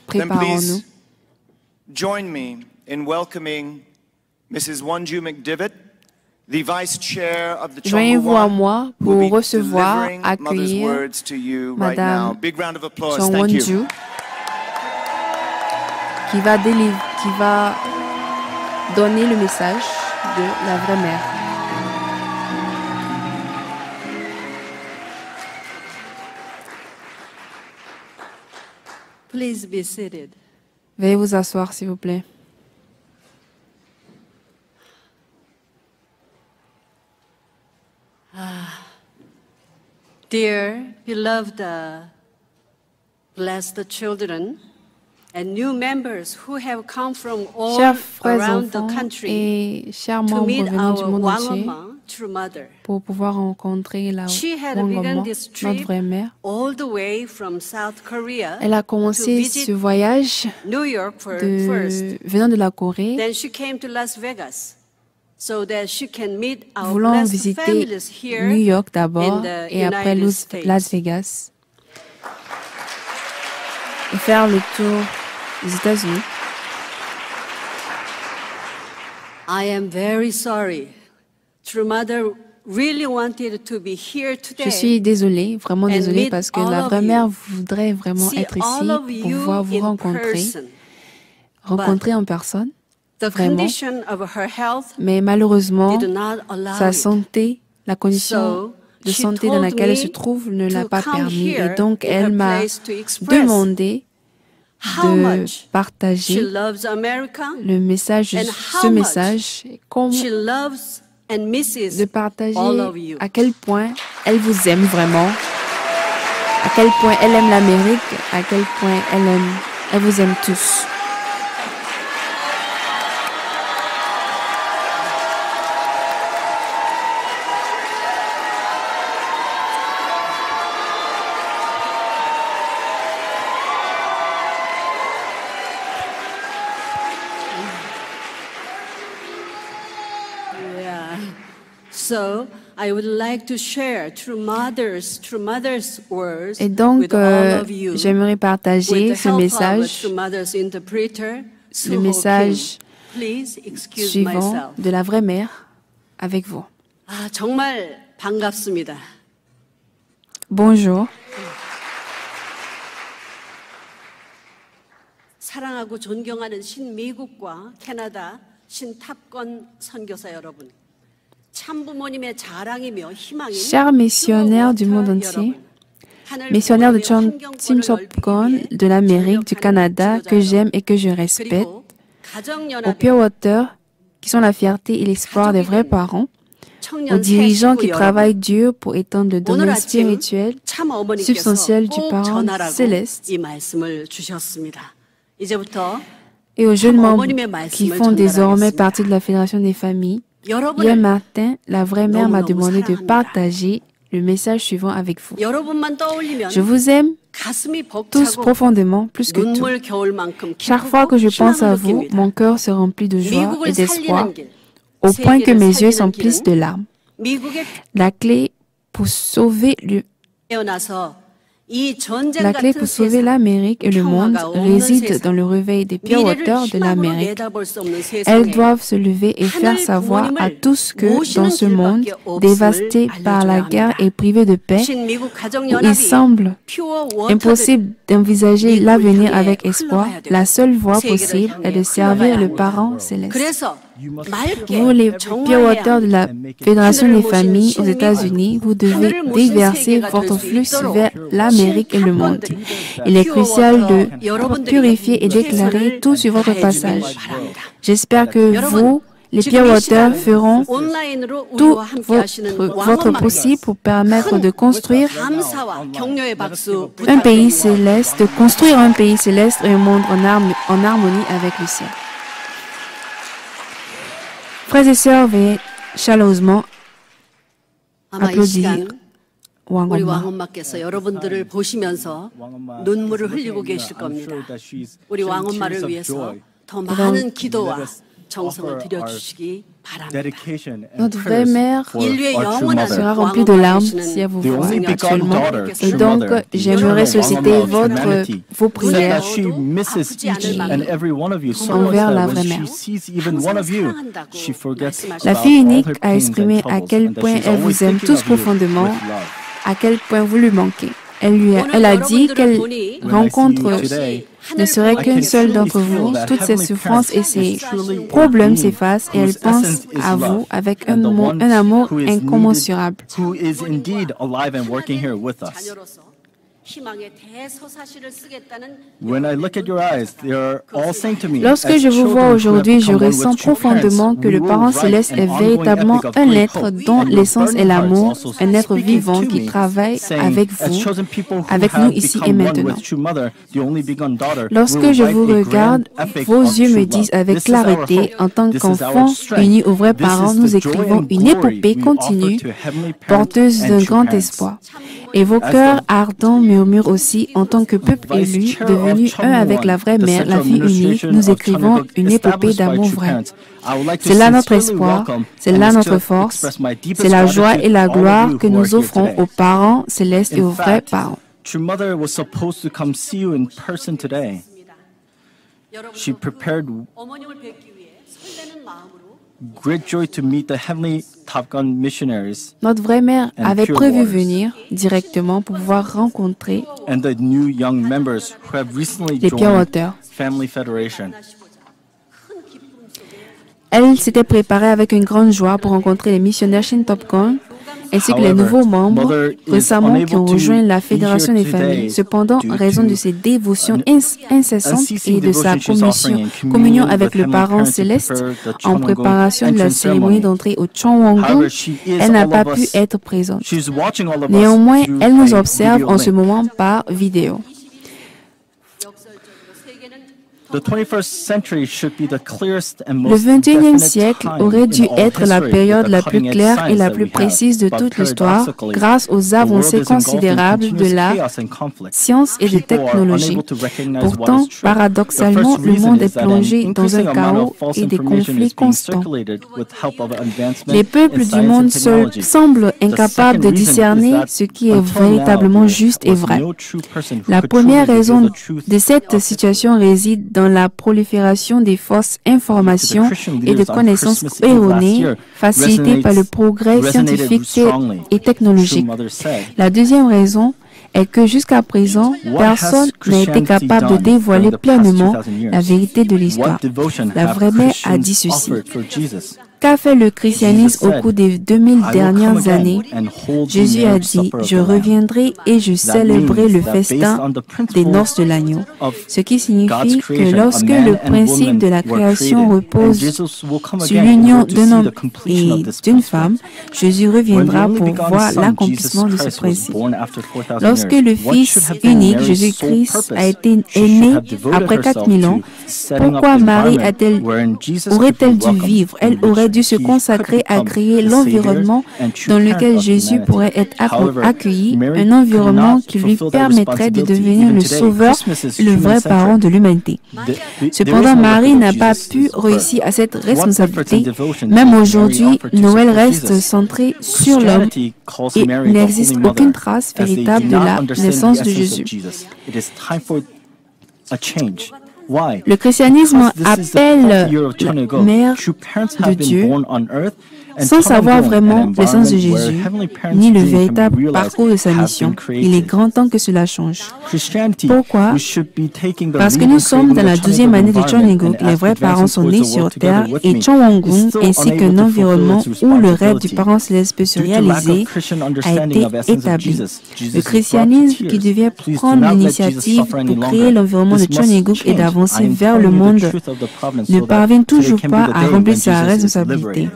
Préparons-nous. Join me in welcoming Mrs. Wonju McDivitt, the Vice Chair of the Joignez-vous à Chongwa moi One, who will pour be recevoir, delivering mother's accueillir words to you right now. Madame Big round of applause. Chong Thank you. Won-ju, qui va donner le message de la vraie mère. Please be seated. Veuillez vous asseoir, s'il vous plaît. Dear, beloved, blessed children and new members who have come from all Chers frères around the enfants country et chers to membres meet venus du our monde entier Wangoma, true mother. pour pouvoir rencontrer la She had Wangoma, begun this notre trip vraie mère. all the way from South Korea Elle a to commencé visit ce voyage New York first. venant de la Corée, Then she came to Las Vegas so that she can meet our voulant blessed visiter families here New York d'abord in the et après United Las States. Vegas et faire le tour des États-Unis. I am very sorry. True Mother really wanted to be here today. Je suis désolée, vraiment and désolée, meet parce que all la of vraie you. mère voudrait vraiment See être all ici of pour you pouvoir vous in rencontrer person. en personne, The vraiment. condition of her health Mais malheureusement, did not allow sa it. santé, la condition So, de she santé dans told laquelle elle se me trouve ne l'a to pas come permis. here Et donc, in elle her m'a place to express demandé how de much she partager loves America, le message, and ce how message, comme she loves and misses de partager all of you. à quel point elle vous aime vraiment, à quel point elle aime l'Amérique, à quel point elle vous aime tous. Yeah. So I would like to share True Mother's words Et donc, with all of you. j'aimerais partager With the ce help of message, True Mother's interpreter, le Suho message Kim. Please excuse suivant myself. de la vraie mère avec vous. 아, 정말 반갑습니다. Bonjour. 사랑하고 존경하는 신미국과 캐나다 신탑건 선교사 여러분. 참부모님의 자랑이며 희망인 Chers missionnaires du monde entier, missionnaires de Chimsopcon, de l'Amérique, du Canada, que j'aime et que je respecte, aux Pure Water, qui sont la fierté et l'espoir des vrais parents, aux dirigeants qui travaillent dur pour étendre le domaine spirituel, substantiel du parent céleste, 이 말씀을 주셨습니다. 이제부터 et aux jeunes membres qui font désormais partie de la Fédération des familles. Hier matin, la vraie mère m'a demandé de partager le message suivant avec vous. 여러분만 떠올리면 Je vous aime 가슴이 tous 벅차고 profondément, plus que tout. 눈물 겨울만큼 Chaque fois que je pense à vous, mon cœur se remplit de joie et d'espoir, au point que mes yeux s'emplissent de larmes. 미국에 La clé pour sauver 태어나서 이 전쟁 La clé 같은 pour sauver 세상, l'Amérique et le monde 평화가 없는 réside 세상, dans le réveil des Pure 미래를 Water de 희망으로 l'Amérique. 내다볼 수 없는 Elles 세상에 doivent se lever et faire 하늘 savoir à 부모님을 tous que 모시는 dans ce monde 길밖에 없음을 dévasté par la 알려줘야 guerre 합니다. et privé de paix, 신미국 où il 가정연합이 semble 퓨어 워터들 impossible d'envisager l'avenir avec espoir, 흘러가야 돼요. la seule voie 세계를 possible est de 향해 servir 흘러가야 le 합니다. parent céleste. 그래서 Vous, les Pure Water de la Fédération des familles aux États-Unis, vous devez déverser votre flux vers l'Amérique et le monde. Il est crucial de purifier et d'éclairer tout sur votre passage. J'espère que vous, les Pure Water, feront 온라인으로 tout 우리와 함께 하시는 votre possible pour permettre de construire 감사와 격려의 박수 un pays 부탁드립니다. céleste, de construire un pays céleste et un monde en harmonie avec le ciel. Frères et sœurs, veuillez chaleureusement 아마 이 applaudir 시간 우리 Wangoma. 왕엄마께서 여러분들을 보시면서 눈물을 흘리고 계실 겁니다. 우리 왕엄마를 위해서 더 많은 기도와 정성을 들여주시기 Notre vraie mère sera remplie de larmes si elle vous voit actuellement. Et donc, j'aimerais solliciter vos prières envers la vraie mère. La fille unique a exprimé à quel point elle vous aime tous profondément, à quel point vous lui manquez. Elle a dit qu'elle rencontre ne serait qu'un seul d'entre vous. Toutes ses souffrances et ses problèmes s'effacent et elle pense à vous avec un amour incommensurable. Lorsque je vous vois aujourd'hui, je ressens profondément que le Parent céleste est véritablement un être dont l'essence est l'amour, un être vivant qui travaille avec vous, avec nous ici et maintenant. Lorsque je vous regarde, vos yeux me disent avec clarté, en tant qu'enfants unis aux vrais parents, nous écrivons une épopée continue, porteuse d'un grand espoir. Et vos cœurs ardents murmurent aussi, en tant que peuple élu, devenu un avec la vraie mère, la fille unique, nous écrivons une épopée d'amour vrai. C'est là notre espoir, c'est là notre force, c'est la joie et la gloire que nous offrons aux parents célestes et aux vrais parents. She prepared great joy to meet the heavenly Top Gun missionaries. Notre vraie mère avait prévu venir directement pour pouvoir rencontrer and the new young members who have recently les Pure joined Water. Family Federation. Elle s'était préparée avec une grande joie pour rencontrer les missionnaires Shin Top Gun ainsi que les nouveaux membres récemment qui ont rejoint la Fédération des familles. Cependant, en raison de ses dévotions incessantes et de sa communion avec le Parent céleste en préparation de la cérémonie d'entrée au Chongwon-gun, elle n'a pas pu être présente. Néanmoins, elle nous observe en ce moment par vidéo. Le 21e siècle aurait dû être la période la plus claire et la plus précise de toute l'histoire grâce aux avancées considérables de la science et de technologie. Pourtant, paradoxalement, le monde est plongé dans un chaos et des conflits constants. Les peuples du monde semblent incapables de discerner ce qui est véritablement juste et vrai. La première raison de cette situation réside dans la prolifération des fausses informations et de connaissances erronées facilitées par le progrès scientifique et technologique. La deuxième raison est que jusqu'à présent, personne n'a été capable de dévoiler pleinement la vérité de l'histoire. La vraie mère a dit ceci. Qu'a fait le christianisme au cours des 2000 dernières années? Jésus a dit, « Je reviendrai et je célébrerai le festin des noces de l'agneau », ce qui signifie que lorsque le principe de la création repose sur l'union d'un homme et d'une femme, Jésus reviendra pour voir l'accomplissement de ce principe. Lorsque le Fils unique, Jésus-Christ, est né après 4000 ans, pourquoi Marie aurait-elle dû vivre? Elle aurait dû se consacrer à créer l'environnement dans lequel Jésus pourrait être accueilli, un environnement qui lui permettrait de devenir le sauveur, le vrai parent de l'humanité. Cependant, Marie n'a pas pu réussir à cette responsabilité. Même aujourd'hui, Noël reste centré sur l'homme et il n'existe aucune trace véritable de la naissance de Jésus. Le christianisme appelle la mère de Dieu sans savoir vraiment l'essence de Jésus, ni le véritable parcours de sa mission. Il est grand temps que cela change. Pourquoi? Parce que nous sommes dans la 12e année de Chongwon-gun. Les vrais parents sont nés sur Terre et Chongwon-gun ainsi qu'un environnement où le rêve du parent céleste peut se réaliser a été établi. Le christianisme qui devait prendre l'initiative pour créer l'environnement de Chongwon-gun et d'avancer vers le monde ne parvient toujours pas à remplir sa responsabilité.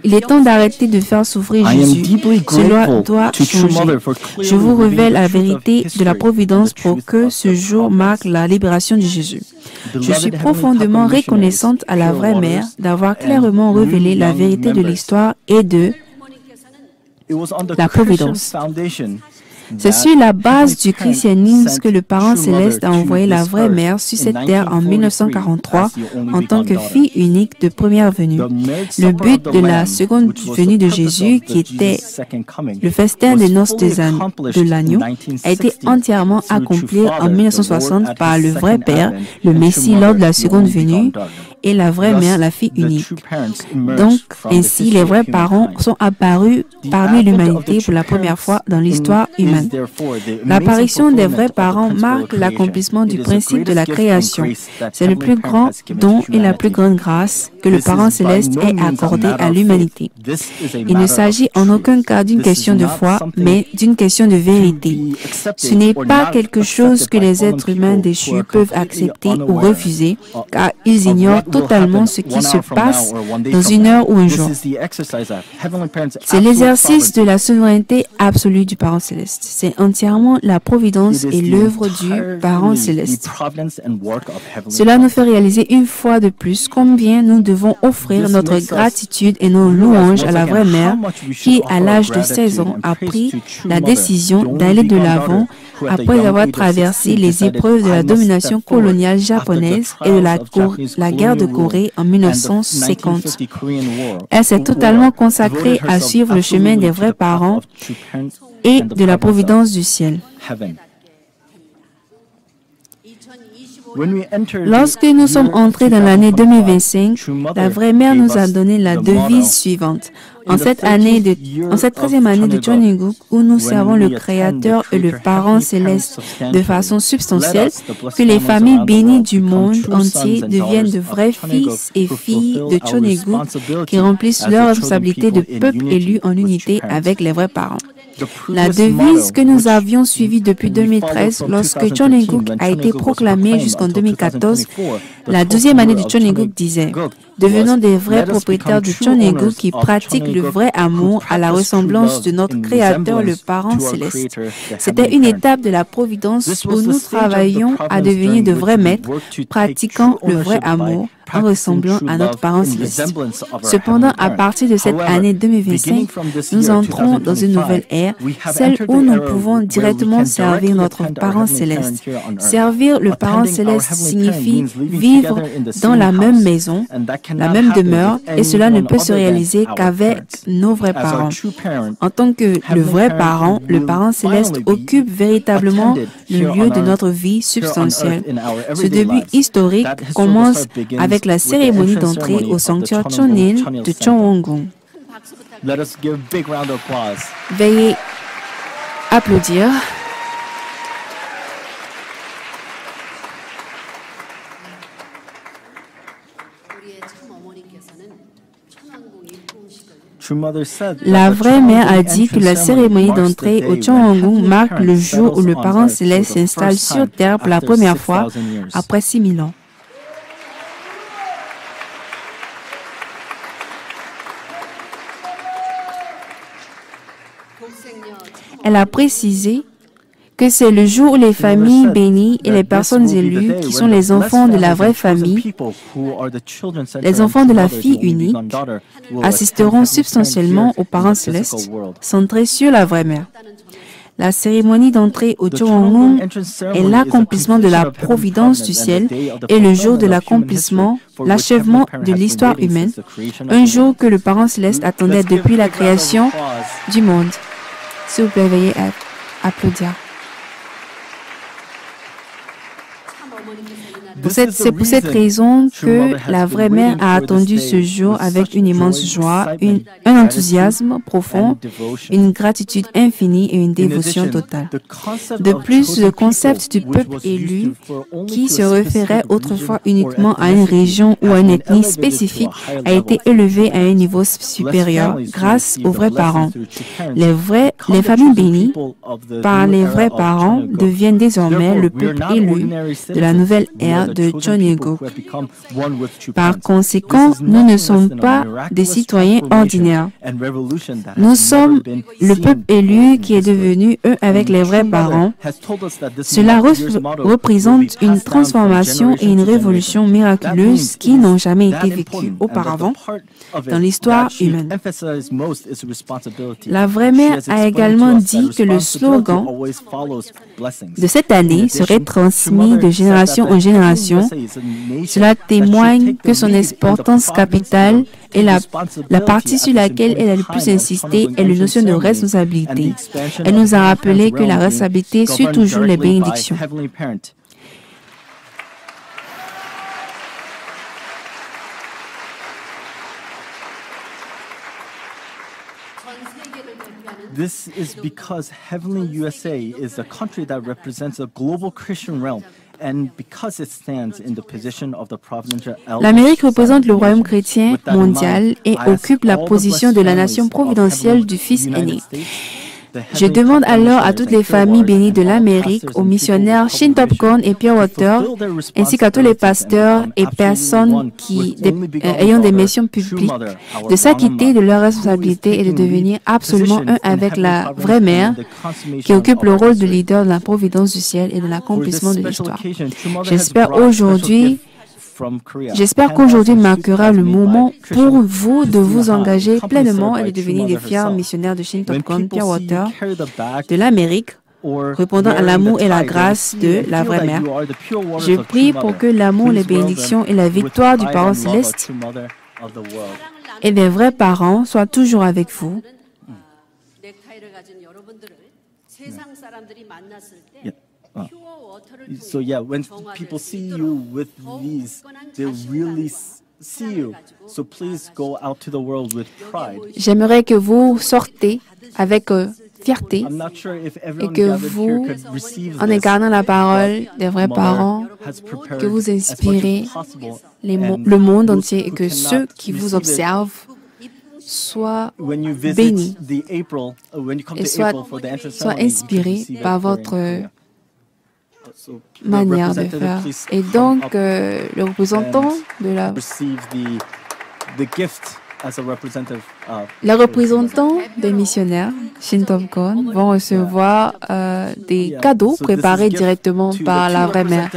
Il est temps d'arrêter de faire souffrir Jésus. Cela doit changer. Je vous révèle la vérité de la providence pour que ce jour marque la libération de Jésus. Je suis profondément reconnaissante à la vraie mère d'avoir clairement révélé la vérité de l'histoire et de la providence. C'est sur la base du christianisme que le parent céleste a envoyé la vraie mère sur cette terre en 1943 en tant que fille unique de première venue. Le but de la seconde venue de Jésus, qui était le festin des noces de l'agneau, a été entièrement accompli en 1960 par le vrai Père, le Messie lors de la seconde venue, et la vraie mère, la fille unique. Donc, ainsi, les vrais parents sont apparus parmi l'humanité pour la première fois dans l'histoire humaine. L'apparition des vrais parents marque l'accomplissement du principe de la création. C'est le plus grand don et la plus grande grâce que le parent céleste ait accordé à l'humanité. Il ne s'agit en aucun cas d'une question de foi, mais d'une question de vérité. Ce n'est pas quelque chose que les êtres humains déchus peuvent accepter ou refuser, car ils ignorent totalement ce qui se passe dans une heure ou un jour. C'est l'exercice de la souveraineté absolue du parent céleste. C'est entièrement la providence et l'œuvre du parent céleste. Cela nous fait réaliser une fois de plus combien nous devons offrir notre gratitude et nos louanges à la vraie mère qui, à l'âge de 16 ans, a pris la décision d'aller de l'avant après avoir traversé les épreuves de la domination coloniale japonaise et de la guerre de Corée en 1950. Elle s'est totalement consacrée à suivre le chemin des vrais parents et de la providence du ciel. Lorsque nous sommes entrés dans l'année 2025, la vraie mère nous a donné la devise suivante. En cette 13e année de Cheoninguk, où nous servons le Créateur et le Parent céleste de façon substantielle, que les familles bénies du monde entier deviennent de vrais fils et filles de Cheoninguk qui remplissent leur responsabilité de peuple élu en unité avec les vrais parents. La devise que nous avions suivie depuis 2013, lorsque Cheoninguk a été proclamé jusqu'en 2014, la 12e année de Cheoninguk disait « Devenons des vrais propriétaires du Cheoninguk qui pratiquent le vrai amour à la ressemblance de notre Créateur, le Parent céleste. » C'était une étape de la providence où nous travaillions à devenir de vrais maîtres, pratiquant le vrai amour en ressemblant à notre parent céleste. Cependant, à partir de cette année 2025, nous entrons dans une nouvelle ère, celle où nous pouvons directement servir notre parent céleste. Servir le parent céleste signifie vivre dans la même maison, la même demeure, et cela ne peut se réaliser qu'avec nos vrais parents. En tant que le vrai parent, le parent céleste occupe véritablement le lieu de notre vie substantielle. Ce début historique commence avec la cérémonie d'entrée au sanctuaire Chonin de Cheonwon-gung. Veuillez applaudir. La vraie mère a dit que la cérémonie d'entrée au Cheonwon-gung marque le jour où le parent céleste s'installe sur terre pour la première fois après 6000 ans. Elle a précisé que c'est le jour où les familles bénies et les personnes élues, qui sont les enfants de la vraie famille, les enfants de la fille unique, assisteront substantiellement aux parents célestes, centrés sur la vraie mère. La cérémonie d'entrée au Cheonwon-gung est l'accomplissement de la providence du ciel et le jour de l'accomplissement, l'achèvement de l'histoire humaine, un jour que le parent céleste attendait depuis la création du monde. S'il vous plaît, veuillez applaudir. C'est pour cette raison que la vraie mère a attendu ce jour avec une immense joie, un enthousiasme profond, une gratitude infinie et une dévotion totale. De plus, le concept du peuple élu, qui se référait autrefois uniquement à une région ou à une ethnie spécifique, a été élevé à un niveau supérieur grâce aux vrais parents. Les familles bénies par les vrais parents deviennent désormais le peuple élu de la nouvelle nouvelle ère de John Il-guk. Par conséquent, nous ne sommes pas des citoyens ordinaires. Nous sommes le peuple élu qui est devenu un avec les vrais parents. Cela représente une transformation et une révolution miraculeuse qui n'ont jamais été vécues auparavant dans l'histoire humaine. La vraie mère a également dit que le slogan de cette année serait transmis de génération en génération. Cela témoigne que son importance capitale et la partie sur laquelle elle a le plus insisté est la notion de responsabilité. Elle nous a rappelé que la responsabilité suit toujours les bénédictions. This is because Heavenly USA is a country that represents a global Christian realm and because it stands in the position of the providential elder. L'Amérique représente le royaume chrétien mondial et occupe la position de la nation providentielle du Fils aîné. Je demande alors à toutes les familles bénies de l'Amérique, aux missionnaires Shin Topgon et Pure Water, ainsi qu'à tous les pasteurs et personnes ayant des missions publiques, de s'acquitter de leurs responsabilités et de devenir absolument un avec la vraie mère qui occupe le rôle de leader de la providence du ciel et de l'accomplissement de l'histoire. J'espère qu'aujourd'hui marquera le moment pour vous de vous engager pleinement et de devenir des fiers missionnaires de Shin Topgon Pure Water de l'Amérique, répondant à l'amour et la grâce de la vraie mère. Je prie pour que l'amour, les bénédictions et la victoire du Parent céleste et des vrais parents soient toujours avec vous. So yeah, when people see you with these, they really see you. So please go out to the world with pride. J'aimerais que vous sortez avec fierté et que vous, en incarnant la parole des vrais parents, que vous inspirez le monde entier et que ceux qui vous observent soient bénis et soient inspirés par votre manière de faire. Et donc, le représentant de les représentants des missionnaires Shin Topgon vont recevoir des cadeaux préparés directement par la vraie mère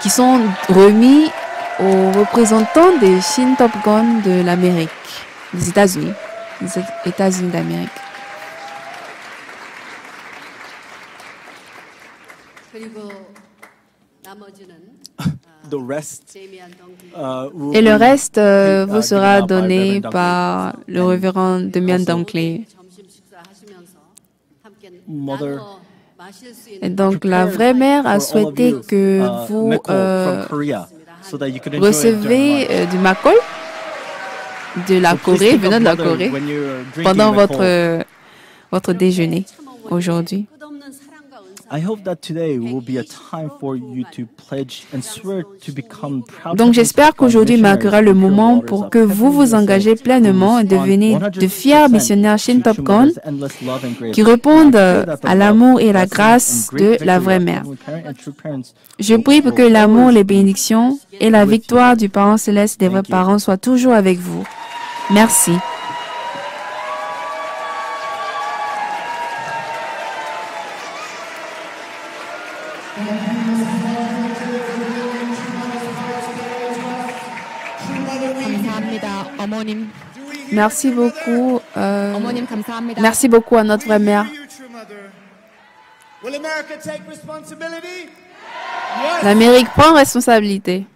qui sont remis aux représentants des Shin Topgon de l'Amérique, des États-Unis d'Amérique. Et le reste vous sera donné par le révérend Demian Dunkley. Et donc la vraie mère a souhaité que vous recevez du makol de la Corée, venant de la Corée, pendant votre déjeuner aujourd'hui. Donc j'espère qu'aujourd'hui marquera le moment pour que vous vous engagez pleinement et devenez de fiers missionnaires Shin Topgon qui répondent à l'amour et la grâce de la vraie mère. Je prie pour que l'amour, les bénédictions et la victoire du Parent céleste des vrais parents soient toujours avec vous. Merci. Merci beaucoup. Merci beaucoup à notre vraie mère. L'Amérique prend responsabilité.